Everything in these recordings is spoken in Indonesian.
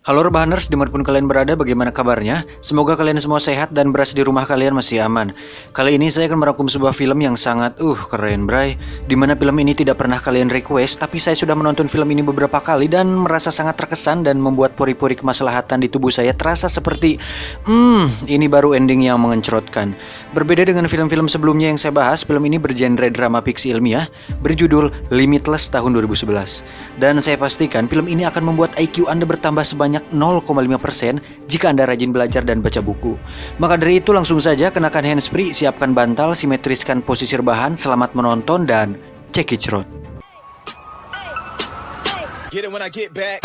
Halo Rebahaners, dimanapun kalian berada, bagaimana kabarnya? Semoga kalian semua sehat dan berasa di rumah kalian masih aman. Kali ini saya akan merangkum sebuah film yang sangat keren bray. Dimana film ini tidak pernah kalian request, tapi saya sudah menonton film ini beberapa kali dan merasa sangat terkesan dan membuat pori-pori kemaslahatan di tubuh saya terasa seperti ini baru ending yang mengencrotkan. Berbeda dengan film-film sebelumnya yang saya bahas, film ini bergenre drama fiksi ilmiah berjudul Limitless tahun 2011. Dan saya pastikan film ini akan membuat IQ Anda bertambah sebanyak 0,5% jika Anda rajin belajar dan baca buku. Maka dari itu langsung saja kenakan handsfree, siapkan bantal, simetriskan posisi rebahan, selamat menonton dan check it out. Get it when I get back.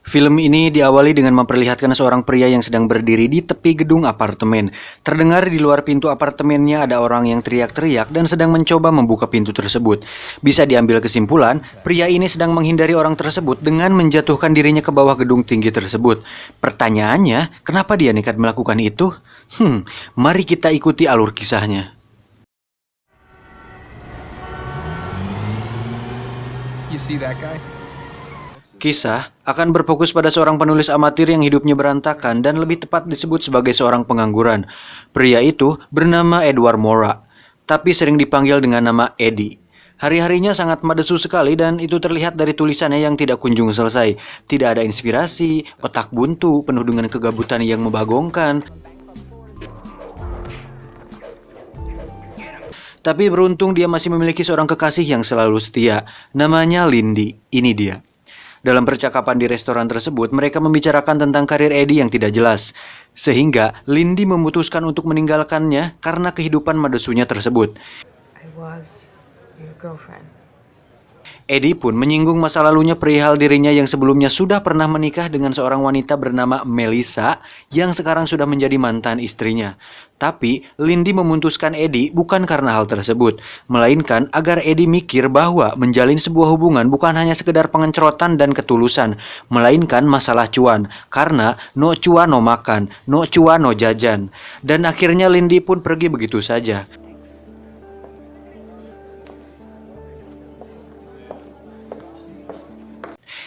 Film ini diawali dengan memperlihatkan seorang pria yang sedang berdiri di tepi gedung apartemen. Terdengar di luar pintu apartemennya ada orang yang teriak-teriak dan sedang mencoba membuka pintu tersebut. Bisa diambil kesimpulan, pria ini sedang menghindari orang tersebut dengan menjatuhkan dirinya ke bawah gedung tinggi tersebut. Pertanyaannya, kenapa dia nekat melakukan itu? Mari kita ikuti alur kisahnya. You see that guy? Kisah akan berfokus pada seorang penulis amatir yang hidupnya berantakan dan lebih tepat disebut sebagai seorang pengangguran. Pria itu bernama Edward Mora, tapi sering dipanggil dengan nama Eddie. Hari-harinya sangat madesu sekali dan itu terlihat dari tulisannya yang tidak kunjung selesai. Tidak ada inspirasi, otak buntu, penuh dengan kegabutan yang membagongkan. Tapi beruntung dia masih memiliki seorang kekasih yang selalu setia. Namanya Lindy. Ini dia. Dalam percakapan di restoran tersebut, mereka membicarakan tentang karir Eddie yang tidak jelas. Sehingga Lindy memutuskan untuk meninggalkannya karena kehidupan madesunya tersebut. I was your girlfriend. Eddie pun menyinggung masa lalunya perihal dirinya yang sebelumnya sudah pernah menikah dengan seorang wanita bernama Melissa yang sekarang sudah menjadi mantan istrinya. Tapi Lindy memutuskan Eddie bukan karena hal tersebut, melainkan agar Eddie mikir bahwa menjalin sebuah hubungan bukan hanya sekedar pengencrotan dan ketulusan, melainkan masalah cuan. Karena no cuan no makan, no cuan no jajan. Dan akhirnya Lindy pun pergi begitu saja.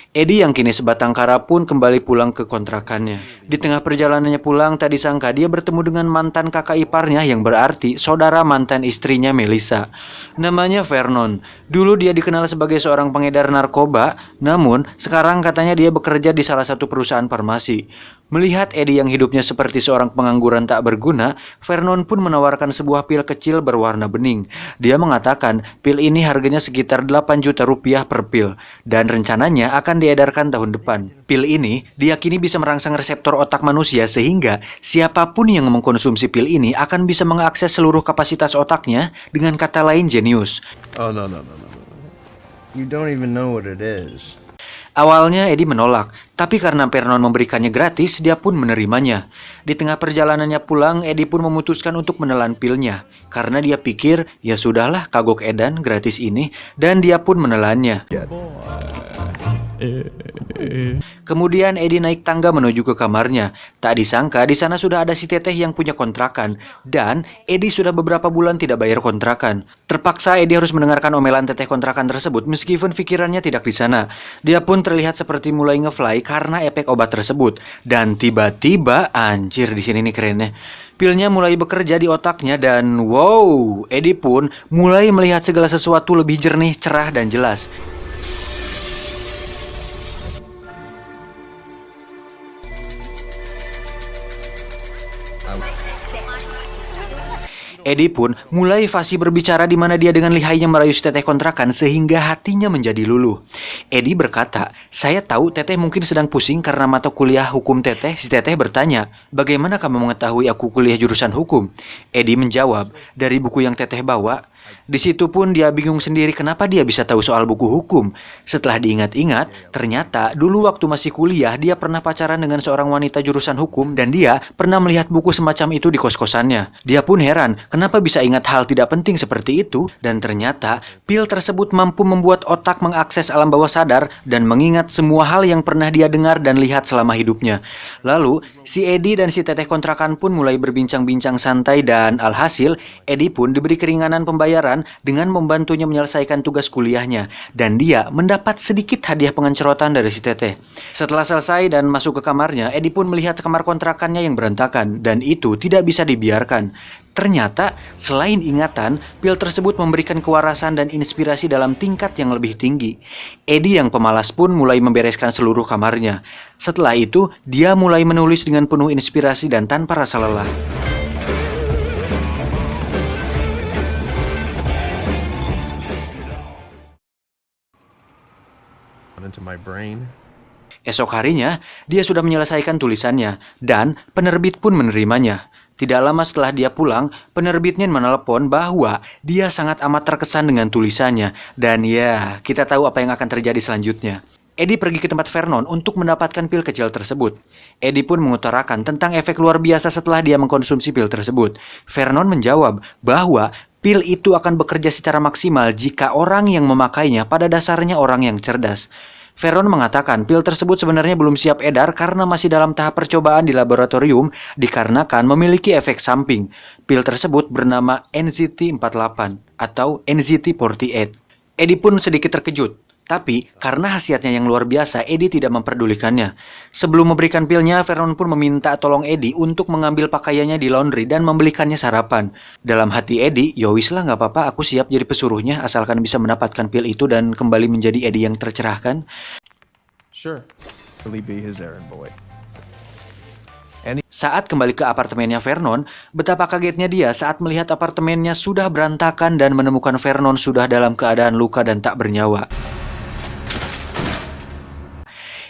Eddie yang kini sebatang kara pun kembali pulang ke kontrakannya. Di tengah perjalanannya pulang, tak disangka dia bertemu dengan mantan kakak iparnya yang berarti saudara mantan istrinya Melissa. Namanya Vernon. Dulu dia dikenal sebagai seorang pengedar narkoba, namun sekarang katanya dia bekerja di salah satu perusahaan farmasi. Melihat Eddie yang hidupnya seperti seorang pengangguran tak berguna, Vernon pun menawarkan sebuah pil kecil berwarna bening. Dia mengatakan pil ini harganya sekitar 8 juta rupiah per pil dan rencananya akan diedarkan tahun depan. Pil ini diyakini bisa merangsang reseptor otak manusia sehingga siapapun yang mengkonsumsi pil ini akan bisa mengakses seluruh kapasitas otaknya, dengan kata lain jenius. Oh no. You don't even know what it is. Awalnya Eddie menolak, tapi karena Vernon memberikannya gratis, dia pun menerimanya. Di tengah perjalanannya pulang, Eddie pun memutuskan untuk menelan pilnya. Karena dia pikir, ya sudahlah kagok edan gratis ini, dan dia pun menelannya. Kemudian Eddie naik tangga menuju ke kamarnya. Tak disangka di sana sudah ada si teteh yang punya kontrakan, dan Eddie sudah beberapa bulan tidak bayar kontrakan. Terpaksa Eddie harus mendengarkan omelan teteh kontrakan tersebut meskipun pikirannya tidak di sana. Dia pun terlihat seperti mulai ngefly karena efek obat tersebut. Dan tiba-tiba, anjir di sini nih kerennya, pilnya mulai bekerja di otaknya dan wow, Eddie pun mulai melihat segala sesuatu lebih jernih, cerah dan jelas. Eddie pun mulai fasih berbicara di mana dia dengan lihainya merayu si teteh kontrakan sehingga hatinya menjadi luluh. Eddie berkata, "Saya tahu teteh mungkin sedang pusing karena mata kuliah hukum teteh." Si teteh bertanya, "Bagaimana kamu mengetahui aku kuliah jurusan hukum?" Eddie menjawab, "Dari buku yang teteh bawa." Di situ pun dia bingung sendiri kenapa dia bisa tahu soal buku hukum. Setelah diingat-ingat, ternyata dulu waktu masih kuliah dia pernah pacaran dengan seorang wanita jurusan hukum dan dia pernah melihat buku semacam itu di kos-kosannya. Dia pun heran kenapa bisa ingat hal tidak penting seperti itu dan ternyata pil tersebut mampu membuat otak mengakses alam bawah sadar dan mengingat semua hal yang pernah dia dengar dan lihat selama hidupnya. Lalu, si Eddie dan si teteh kontrakan pun mulai berbincang-bincang santai dan alhasil, Eddie pun diberi keringanan pembayaran dengan membantunya menyelesaikan tugas kuliahnya dan dia mendapat sedikit hadiah pengencerotan dari si teteh. Setelah selesai dan masuk ke kamarnya, Eddie pun melihat kamar kontrakannya yang berantakan dan itu tidak bisa dibiarkan. Ternyata, selain ingatan, pil tersebut memberikan kewarasan dan inspirasi dalam tingkat yang lebih tinggi. Eddie yang pemalas pun mulai membereskan seluruh kamarnya. Setelah itu, dia mulai menulis dengan penuh inspirasi dan tanpa rasa lelah. Into my brain. Esok harinya, dia sudah menyelesaikan tulisannya, dan penerbit pun menerimanya. Tidak lama setelah dia pulang, penerbitnya menelepon bahwa dia sangat amat terkesan dengan tulisannya. Dan ya, kita tahu apa yang akan terjadi selanjutnya. Eddie pergi ke tempat Vernon untuk mendapatkan pil kecil tersebut. Eddie pun mengutarakan tentang efek luar biasa setelah dia mengkonsumsi pil tersebut. Vernon menjawab bahwa pil itu akan bekerja secara maksimal jika orang yang memakainya pada dasarnya orang yang cerdas. Vernon mengatakan pil tersebut sebenarnya belum siap edar karena masih dalam tahap percobaan di laboratorium dikarenakan memiliki efek samping. Pil tersebut bernama NZT-48 atau NZT-48. Eddie pun sedikit terkejut. Tapi, karena khasiatnya yang luar biasa, Eddie tidak memperdulikannya. Sebelum memberikan pilnya, Vernon pun meminta tolong Eddie untuk mengambil pakaiannya di laundry dan membelikannya sarapan. Dalam hati Eddie, yowis lah nggak apa-apa, aku siap jadi pesuruhnya asalkan bisa mendapatkan pil itu dan kembali menjadi Eddie yang tercerahkan. Sure. Really be his errand boy. Saat kembali ke apartemennya Vernon, betapa kagetnya dia saat melihat apartemennya sudah berantakan dan menemukan Vernon sudah dalam keadaan luka dan tak bernyawa.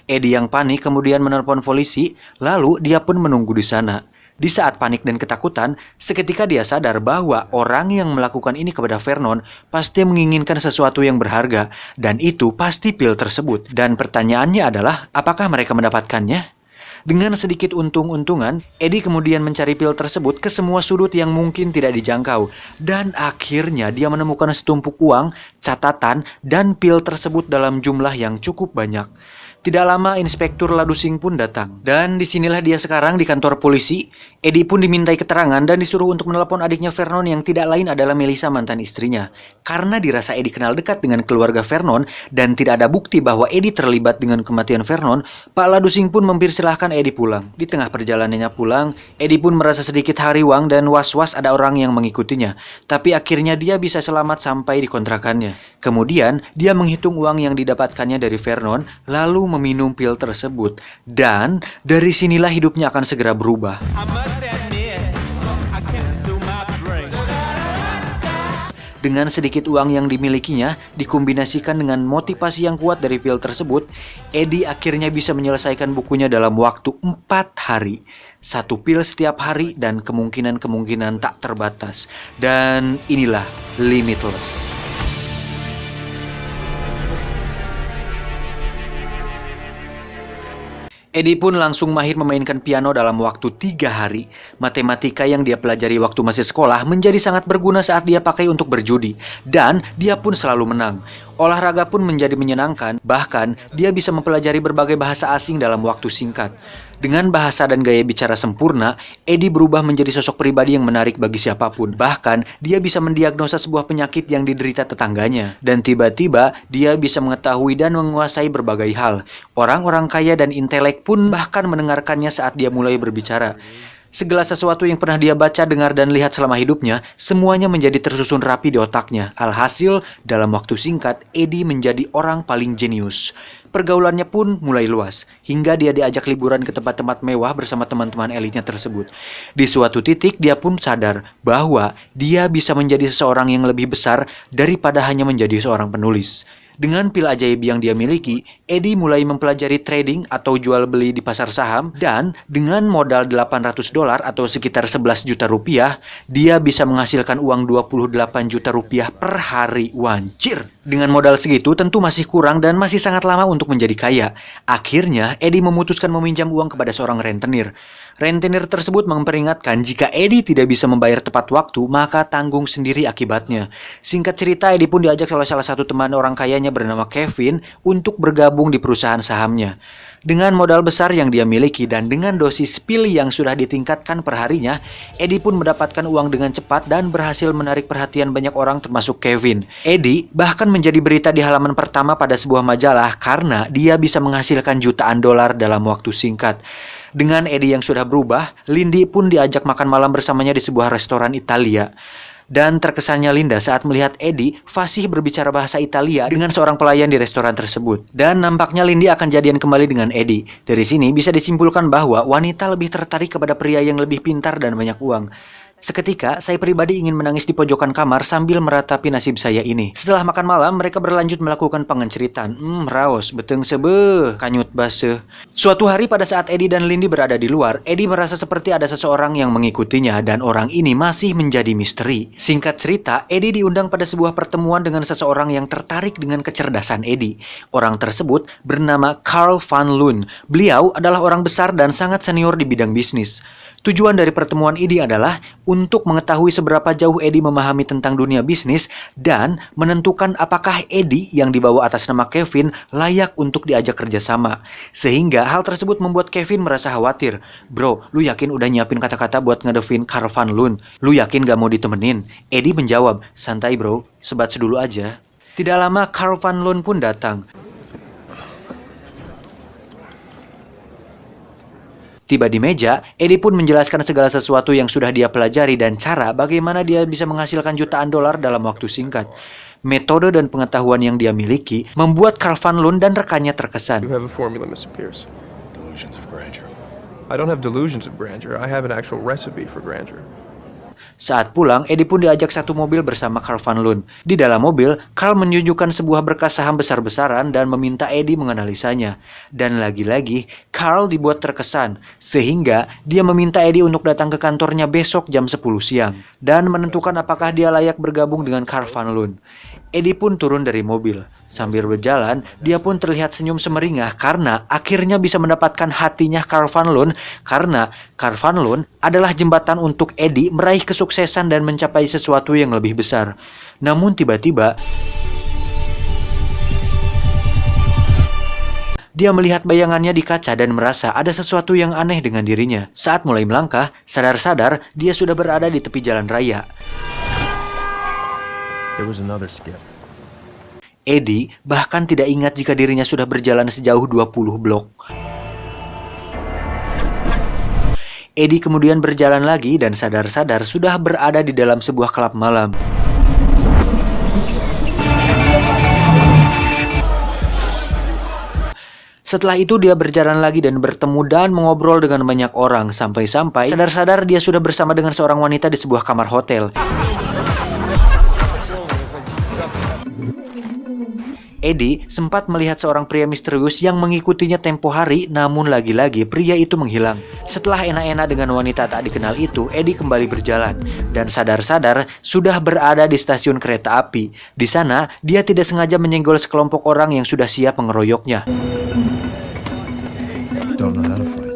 Eddie yang panik kemudian menelpon polisi, lalu dia pun menunggu di sana. Di saat panik dan ketakutan, seketika dia sadar bahwa orang yang melakukan ini kepada Vernon pasti menginginkan sesuatu yang berharga, dan itu pasti pil tersebut. Dan pertanyaannya adalah, apakah mereka mendapatkannya? Dengan sedikit untung-untungan, Eddie kemudian mencari pil tersebut ke semua sudut yang mungkin tidak dijangkau. Dan akhirnya dia menemukan setumpuk uang, catatan, dan pil tersebut dalam jumlah yang cukup banyak. Tidak lama Inspektur Ladusing pun datang. Dan disinilah dia sekarang di kantor polisi. Eddie pun dimintai keterangan dan disuruh untuk menelepon adiknya Vernon yang tidak lain adalah Melissa, mantan istrinya. Karena dirasa Eddie kenal dekat dengan keluarga Vernon dan tidak ada bukti bahwa Eddie terlibat dengan kematian Vernon, Pak Ladusing pun mempersilahkan Eddie pulang. Di tengah perjalanannya pulang, Eddie pun merasa sedikit hariwang dan was-was ada orang yang mengikutinya. Tapi akhirnya dia bisa selamat sampai di kontrakannya. Kemudian dia menghitung uang yang didapatkannya dari Vernon, lalu meminum pil tersebut. Dan dari sinilah hidupnya akan segera berubah. Dengan sedikit uang yang dimilikinya, dikombinasikan dengan motivasi yang kuat dari pil tersebut, Eddie akhirnya bisa menyelesaikan bukunya dalam waktu 4 hari. 1 pil setiap hari dan kemungkinan-kemungkinan tak terbatas. Dan inilah Limitless. Eddie pun langsung mahir memainkan piano dalam waktu 3 hari. Matematika yang dia pelajari waktu masih sekolah menjadi sangat berguna saat dia pakai untuk berjudi. Dan dia pun selalu menang. Olahraga pun menjadi menyenangkan, bahkan dia bisa mempelajari berbagai bahasa asing dalam waktu singkat. Dengan bahasa dan gaya bicara sempurna, Eddie berubah menjadi sosok pribadi yang menarik bagi siapapun. Bahkan, dia bisa mendiagnosa sebuah penyakit yang diderita tetangganya. Dan tiba-tiba, dia bisa mengetahui dan menguasai berbagai hal. Orang-orang kaya dan intelek pun bahkan mendengarkannya saat dia mulai berbicara. Segala sesuatu yang pernah dia baca, dengar, dan lihat selama hidupnya, semuanya menjadi tersusun rapi di otaknya. Alhasil, dalam waktu singkat, Eddie menjadi orang paling jenius. Pergaulannya pun mulai luas, hingga dia diajak liburan ke tempat-tempat mewah bersama teman-teman elitnya tersebut. Di suatu titik, dia pun sadar bahwa dia bisa menjadi seseorang yang lebih besar daripada hanya menjadi seorang penulis. Dengan pil ajaib yang dia miliki, Eddie mulai mempelajari trading atau jual beli di pasar saham, dan dengan modal $800 atau sekitar 11 juta rupiah, dia bisa menghasilkan uang 28 juta rupiah per hari. Wancir! Dengan modal segitu tentu masih kurang dan masih sangat lama untuk menjadi kaya. Akhirnya, Eddie memutuskan meminjam uang kepada seorang rentenir. Rentenir tersebut memperingatkan jika Eddie tidak bisa membayar tepat waktu, maka tanggung sendiri akibatnya. Singkat cerita, Eddie pun diajak oleh salah satu teman orang kayanya bernama Kevin untuk bergabung di perusahaan sahamnya. Dengan modal besar yang dia miliki dan dengan dosis pil yang sudah ditingkatkan per harinya, Eddie pun mendapatkan uang dengan cepat dan berhasil menarik perhatian banyak orang termasuk Kevin. Eddie bahkan menjadi berita di halaman pertama pada sebuah majalah karena dia bisa menghasilkan jutaan dolar dalam waktu singkat. Dengan Eddie yang sudah berubah, Lindy pun diajak makan malam bersamanya di sebuah restoran Italia. Dan terkesannya Linda saat melihat Eddie fasih berbicara bahasa Italia dengan seorang pelayan di restoran tersebut. Dan nampaknya Lindy akan jadian kembali dengan Eddie. Dari sini bisa disimpulkan bahwa wanita lebih tertarik kepada pria yang lebih pintar dan banyak uang. Seketika, saya pribadi ingin menangis di pojokan kamar sambil meratapi nasib saya ini. Setelah makan malam, mereka berlanjut melakukan pengenceritan. Raos, beteng sebe, kanyut baseh. Suatu hari pada saat Eddie dan Lindy berada di luar, Eddie merasa seperti ada seseorang yang mengikutinya dan orang ini masih menjadi misteri. Singkat cerita, Eddie diundang pada sebuah pertemuan dengan seseorang yang tertarik dengan kecerdasan Eddie. Orang tersebut bernama Carl Van Loon. Beliau adalah orang besar dan sangat senior di bidang bisnis. Tujuan dari pertemuan ini adalah untuk mengetahui seberapa jauh Eddie memahami tentang dunia bisnis dan menentukan apakah Eddie yang dibawa atas nama Kevin layak untuk diajak kerjasama. Sehingga hal tersebut membuat Kevin merasa khawatir. Bro, lu yakin udah nyiapin kata-kata buat ngedevin Carl Van Loon? Lu yakin gak mau ditemenin? Eddie menjawab, santai bro, sebat dulu aja. Tidak lama Carl Van Loon pun datang. Tiba di meja, Eddie pun menjelaskan segala sesuatu yang sudah dia pelajari dan cara bagaimana dia bisa menghasilkan jutaan dolar dalam waktu singkat. Metode dan pengetahuan yang dia miliki membuat Carl Van Loon dan rekannya terkesan. You have a formula, Mr. Pierce. Delusions of grandeur. I don't have delusions of grandeur. I have an actual recipe for grandeur. Saat pulang, Eddie pun diajak satu mobil bersama Carl Van Loon. Di dalam mobil, Carl menunjukkan sebuah berkas saham besar-besaran dan meminta Eddie menganalisanya. Dan lagi-lagi, Carl dibuat terkesan, sehingga dia meminta Eddie untuk datang ke kantornya besok jam 10 siang dan menentukan apakah dia layak bergabung dengan Carl Van Loon. Eddie pun turun dari mobil. Sambil berjalan, dia pun terlihat senyum semeringah karena akhirnya bisa mendapatkan hatinya Carl Van Loon, karena Carl Van Loon adalah jembatan untuk Eddie meraih kesuksesan dan mencapai sesuatu yang lebih besar. Namun tiba-tiba dia melihat bayangannya di kaca dan merasa ada sesuatu yang aneh dengan dirinya. Saat mulai melangkah, sadar-sadar dia sudah berada di tepi jalan raya. There was another skip. Eddie bahkan tidak ingat jika dirinya sudah berjalan sejauh 20 blok. Eddie kemudian berjalan lagi dan sadar-sadar sudah berada di dalam sebuah klub malam. Setelah itu dia berjalan lagi dan bertemu dan mengobrol dengan banyak orang sampai-sampai sadar-sadar dia sudah bersama dengan seorang wanita di sebuah kamar hotel. Eddie sempat melihat seorang pria misterius yang mengikutinya tempo hari, namun lagi-lagi pria itu menghilang. Setelah enak-enak dengan wanita tak dikenal itu, Eddie kembali berjalan dan sadar-sadar sudah berada di stasiun kereta api. Di sana, dia tidak sengaja menyenggol sekelompok orang yang sudah siap mengeroyoknya. Don't know how to fight.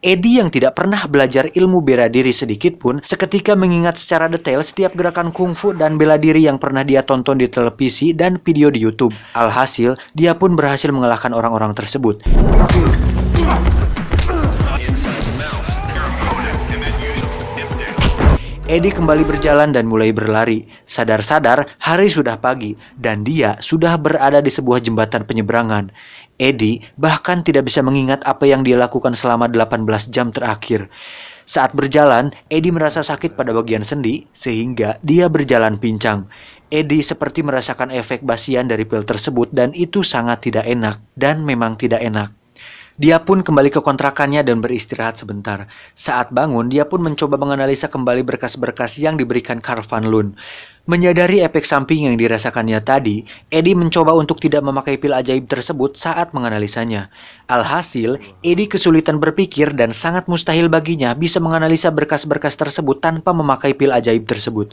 Eddie yang tidak pernah belajar ilmu bela diri sedikit pun seketika mengingat secara detail setiap gerakan kungfu dan bela diri yang pernah dia tonton di televisi dan video di YouTube. Alhasil, dia pun berhasil mengalahkan orang-orang tersebut. Eddie kembali berjalan dan mulai berlari. Sadar-sadar, hari sudah pagi dan dia sudah berada di sebuah jembatan penyeberangan. Eddie bahkan tidak bisa mengingat apa yang dia lakukan selama 18 jam terakhir. Saat berjalan, Eddie merasa sakit pada bagian sendi sehingga dia berjalan pincang. Eddie seperti merasakan efek basian dari pil tersebut dan itu sangat tidak enak dan memang tidak enak. Dia pun kembali ke kontrakannya dan beristirahat sebentar. Saat bangun, dia pun mencoba menganalisa kembali berkas-berkas yang diberikan Karl Van Loon. Menyadari efek samping yang dirasakannya tadi, Eddie mencoba untuk tidak memakai pil ajaib tersebut saat menganalisanya. Alhasil, Eddie kesulitan berpikir dan sangat mustahil baginya bisa menganalisa berkas-berkas tersebut tanpa memakai pil ajaib tersebut.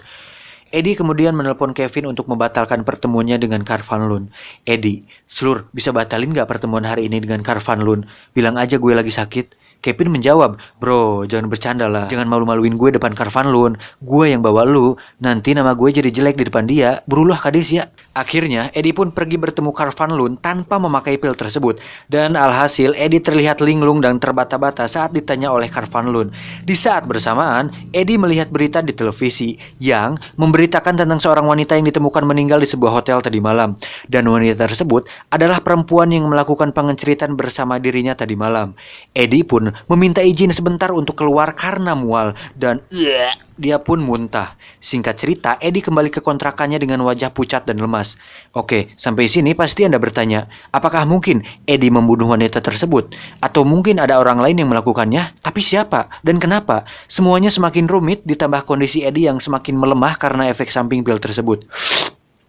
Eddie kemudian menelpon Kevin untuk membatalkan pertemuannya dengan Karl Van Loon. "Eddie, Slur, bisa batalin gak pertemuan hari ini dengan Karl Van Loon? Bilang aja gue lagi sakit." Kevin menjawab, "Bro, jangan bercanda lah. Jangan malu-maluin gue depan Karl Van Loon. Gue yang bawa lu. Nanti nama gue jadi jelek di depan dia. Berulah kades ya." Akhirnya, Eddie pun pergi bertemu Karl Van Loon tanpa memakai pil tersebut. Dan alhasil, Eddie terlihat linglung dan terbata-bata saat ditanya oleh Karl Van Loon. Di saat bersamaan, Eddie melihat berita di televisi yang memberitakan tentang seorang wanita yang ditemukan meninggal di sebuah hotel tadi malam. Dan wanita tersebut adalah perempuan yang melakukan pengenceritan bersama dirinya tadi malam. Eddie pun meminta izin sebentar untuk keluar karena mual dan dia pun muntah. Singkat cerita, Eddie kembali ke kontrakannya dengan wajah pucat dan lemas. Oke, sampai sini pasti Anda bertanya, apakah mungkin Eddie membunuh wanita tersebut? Atau mungkin ada orang lain yang melakukannya? Tapi siapa? Dan kenapa? Semuanya semakin rumit ditambah kondisi Eddie yang semakin melemah karena efek samping pil tersebut.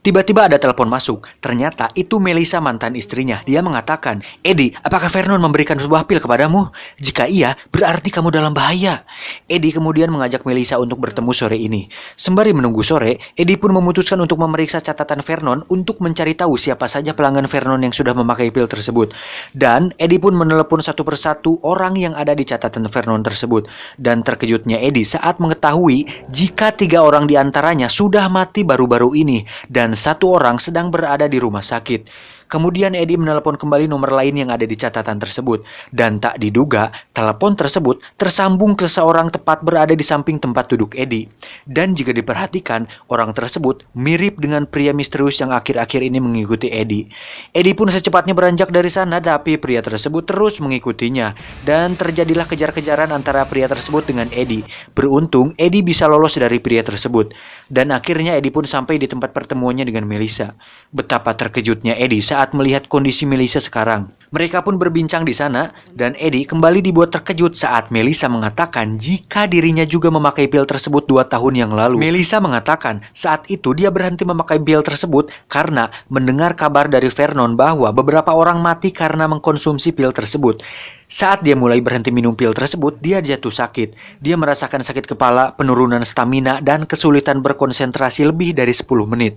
Tiba-tiba ada telepon masuk. Ternyata itu Melissa, mantan istrinya. Dia mengatakan, "Eddie, apakah Vernon memberikan sebuah pil kepadamu? Jika iya, berarti kamu dalam bahaya." Eddie kemudian mengajak Melissa untuk bertemu sore ini. Sembari menunggu sore, Eddie pun memutuskan untuk memeriksa catatan Vernon untuk mencari tahu siapa saja pelanggan Vernon yang sudah memakai pil tersebut. Dan Eddie pun menelepon satu persatu orang yang ada di catatan Vernon tersebut. Dan terkejutnya Eddie saat mengetahui jika 3 orang di antaranya sudah mati baru-baru ini dan satu orang sedang berada di rumah sakit. Kemudian Eddie menelepon kembali nomor lain yang ada di catatan tersebut. Dan tak diduga, telepon tersebut tersambung ke seorang tepat berada di samping tempat duduk Eddie. Dan jika diperhatikan, orang tersebut mirip dengan pria misterius yang akhir-akhir ini mengikuti Eddie. Eddie pun secepatnya beranjak dari sana, tapi pria tersebut terus mengikutinya. Dan terjadilah kejar-kejaran antara pria tersebut dengan Eddie. Beruntung, Eddie bisa lolos dari pria tersebut. Dan akhirnya Eddie pun sampai di tempat pertemuannya dengan Melissa. Betapa terkejutnya Eddie saat melihat kondisi Melissa sekarang. Mereka pun berbincang di sana dan Eddie kembali dibuat terkejut saat Melissa mengatakan jika dirinya juga memakai pil tersebut 2 tahun yang lalu. Melissa mengatakan saat itu dia berhenti memakai pil tersebut karena mendengar kabar dari Vernon bahwa beberapa orang mati karena mengkonsumsi pil tersebut. Saat dia mulai berhenti minum pil tersebut, dia jatuh sakit. Dia merasakan sakit kepala, penurunan stamina, dan kesulitan berkonsentrasi lebih dari 10 menit.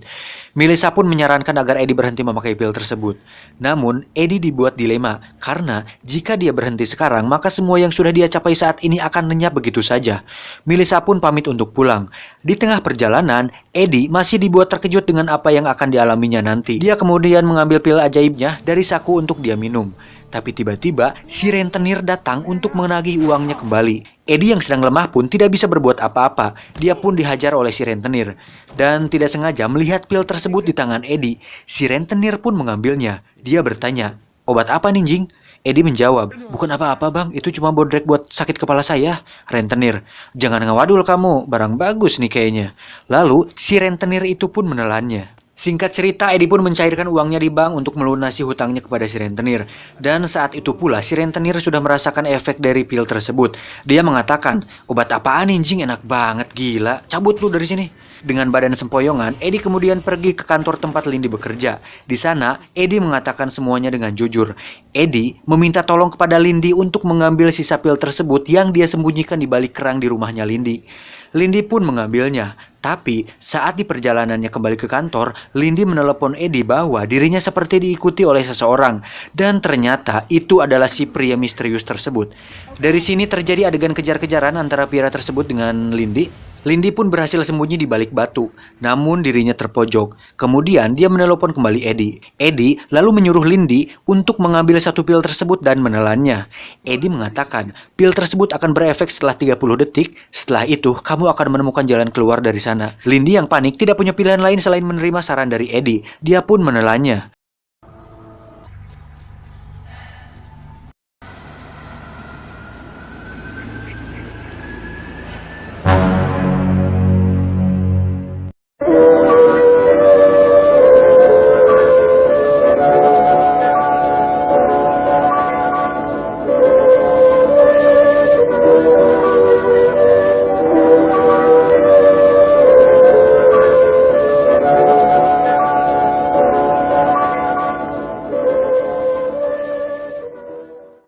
Melissa pun menyarankan agar Eddie berhenti memakai pil tersebut. Namun, Eddie dibuat dilema, karena jika dia berhenti sekarang, maka semua yang sudah dia capai saat ini akan lenyap begitu saja. Melissa pun pamit untuk pulang. Di tengah perjalanan, Eddie masih dibuat terkejut dengan apa yang akan dialaminya nanti. Dia kemudian mengambil pil ajaibnya dari saku untuk dia minum. Tapi tiba-tiba si rentenir datang untuk menagih uangnya kembali. Eddie yang sedang lemah pun tidak bisa berbuat apa-apa. Dia pun dihajar oleh si rentenir. Dan tidak sengaja melihat pil tersebut di tangan Eddie, si rentenir pun mengambilnya. Dia bertanya, "Obat apa nih, Jing?" Eddie menjawab, "Bukan apa-apa bang, itu cuma bodrek buat sakit kepala saya." Rentenir, "Jangan ngawadul kamu, barang bagus nih kayaknya." Lalu si rentenir itu pun menelannya. Singkat cerita, Eddie pun mencairkan uangnya di bank untuk melunasi hutangnya kepada si rentenir. Dan saat itu pula, si rentenir sudah merasakan efek dari pil tersebut. Dia mengatakan, "Obat apaan anjing, enak banget, gila, cabut lu dari sini." Dengan badan sempoyongan, Eddie kemudian pergi ke kantor tempat Lindy bekerja. Di sana, Eddie mengatakan semuanya dengan jujur. Eddie meminta tolong kepada Lindy untuk mengambil sisa pil tersebut yang dia sembunyikan di balik kerang di rumahnya Lindy. Lindy pun mengambilnya. Tapi saat di perjalanannya kembali ke kantor, Lindy menelepon Eddie bahwa dirinya seperti diikuti oleh seseorang. Dan ternyata itu adalah si pria misterius tersebut. Dari sini terjadi adegan kejar-kejaran antara pria tersebut dengan Lindy. Lindy pun berhasil sembunyi di balik batu, namun dirinya terpojok. Kemudian dia menelepon kembali Eddie. Eddie lalu menyuruh Lindy untuk mengambil satu pil tersebut dan menelannya. Eddie mengatakan pil tersebut akan berefek setelah 30 detik. Setelah itu kamu akan menemukan jalan keluar dari sana. Lindy yang panik tidak punya pilihan lain selain menerima saran dari Eddie. Dia pun menelannya.